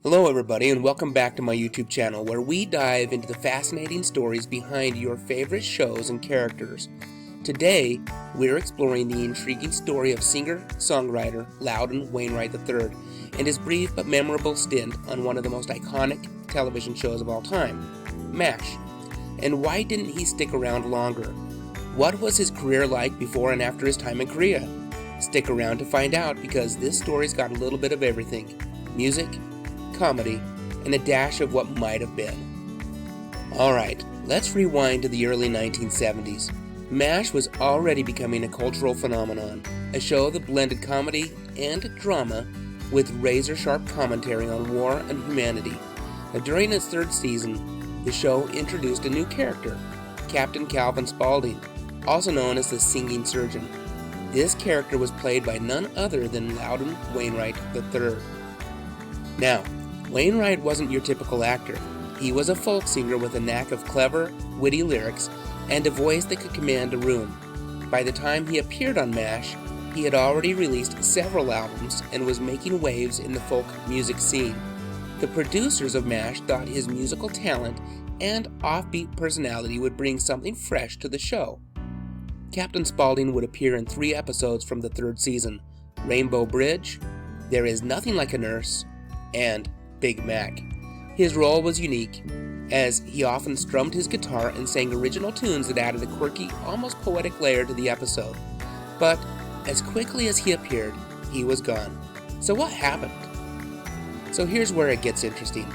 Hello everybody, and welcome back to my YouTube channel where we dive into the fascinating stories behind your favorite shows and characters. Today, we're exploring the intriguing story of singer-songwriter LOUDON WAINWRIGHT III and his brief but memorable stint on one of the most iconic television shows of all time, MASH. And why didn't he stick around longer? What was his career like before and after his time in Korea? Stick around to find out, because this story's got a little bit of everything: music, comedy, and a dash of what might have been. Alright, let's rewind to the early 1970s. MASH was already becoming a cultural phenomenon, a show that blended comedy and drama with razor-sharp commentary on war and humanity. Now, during its third season, the show introduced a new character, Captain Calvin Spaulding, also known as the Singing Surgeon. This character was played by none other than LOUDON WAINWRIGHT III. Now, Wainwright wasn't your typical actor. He was a folk singer with a knack of clever, witty lyrics and a voice that could command a room. By the time he appeared on MASH, he had already released several albums and was making waves in the folk music scene. The producers of MASH thought his musical talent and offbeat personality would bring something fresh to the show. Captain Spaulding would appear in 3 episodes from the third season: Rainbow Bridge, There Is Nothing Like a Nurse, and Big Mac. His role was unique, as he often strummed his guitar and sang original tunes that added a quirky, almost poetic layer to the episode. But as quickly as he appeared, he was gone. So what happened? So here's where it gets interesting.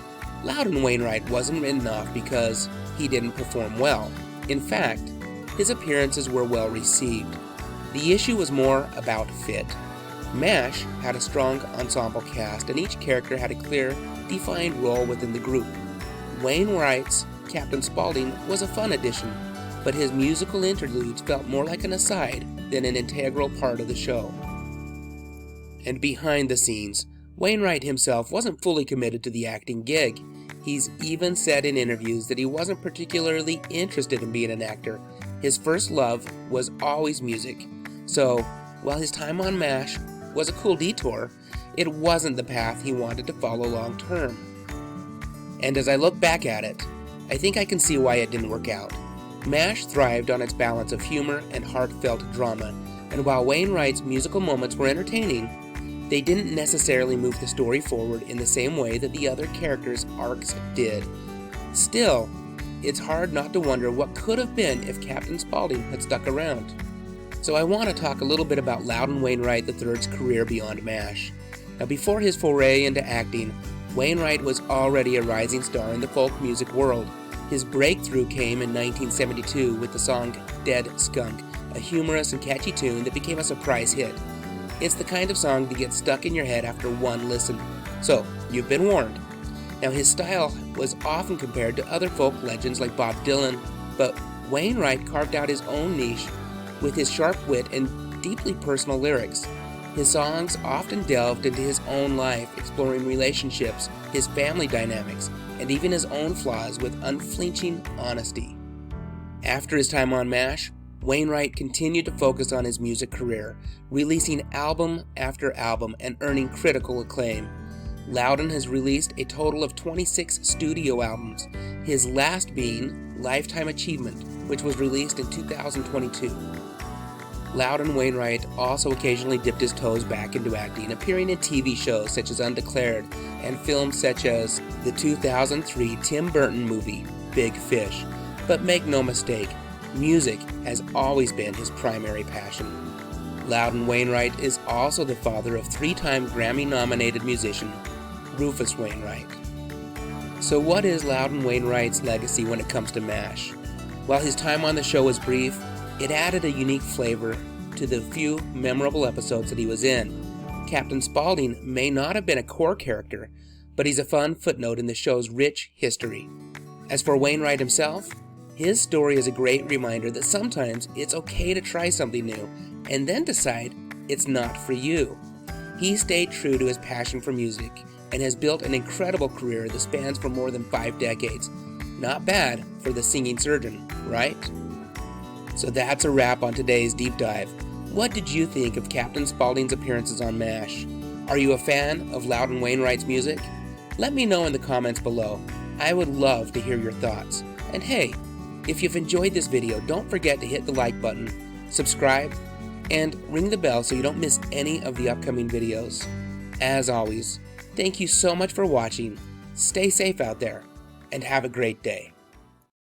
LOUDON WAINWRIGHT wasn't written off because he didn't perform well. In fact, his appearances were well received. The issue was more about fit. MASH had a strong ensemble cast, and each character had a clear, defined role within the group. Wainwright's Captain Spaulding was a fun addition, but his musical interludes felt more like an aside than an integral part of the show. And behind the scenes, Wainwright himself wasn't fully committed to the acting gig. He's even said in interviews that he wasn't particularly interested in being an actor. His first love was always music. So, while his time on MASH was a cool detour, it wasn't the path he wanted to follow long term. And as I look back at it, I think I can see why it didn't work out. MASH thrived on its balance of humor and heartfelt drama, and while Wainwright's musical moments were entertaining, they didn't necessarily move the story forward in the same way that the other characters' arcs did. Still, it's hard not to wonder what could have been if Captain Spaulding had stuck around. So I want to talk a little bit about LOUDON WAINWRIGHT III's career beyond MASH. Now, before his foray into acting, Wainwright was already a rising star in the folk music world. His breakthrough came in 1972 with the song Dead Skunk, a humorous and catchy tune that became a surprise hit. It's the kind of song that gets stuck in your head after one listen. So, you've been warned. Now, his style was often compared to other folk legends like Bob Dylan, but Wainwright carved out his own niche with his sharp wit and deeply personal lyrics. His songs often delved into his own life, exploring relationships, his family dynamics, and even his own flaws with unflinching honesty. After his time on MASH, Wainwright continued to focus on his music career, releasing album after album and earning critical acclaim. LOUDON has released a total of 26 studio albums, his last being Lifetime Achievement, which was released in 2022. LOUDON WAINWRIGHT also occasionally dipped his toes back into acting, appearing in TV shows such as Undeclared and films such as the 2003 Tim Burton movie, Big Fish. But make no mistake, music has always been his primary passion. LOUDON WAINWRIGHT is also the father of 3-time Grammy-nominated musician Rufus Wainwright. So what is LOUDON WAINWRIGHT's legacy when it comes to MASH? While his time on the show was brief, it added a unique flavor to the few memorable episodes that he was in. Captain Spaulding may not have been a core character, but he's a fun footnote in the show's rich history. As for Wainwright himself, his story is a great reminder that sometimes it's okay to try something new and then decide it's not for you. He stayed true to his passion for music and has built an incredible career that spans for more than 5 decades. Not bad for the singing surgeon, right? So that's a wrap on today's deep dive. What did you think of Captain Spaulding's appearances on MASH? Are you a fan of LOUDON WAINWRIGHT's music? Let me know in the comments below. I would love to hear your thoughts. And hey, if you've enjoyed this video, don't forget to hit the like button, subscribe, and ring the bell so you don't miss any of the upcoming videos. As always, thank you so much for watching, stay safe out there, and have a great day.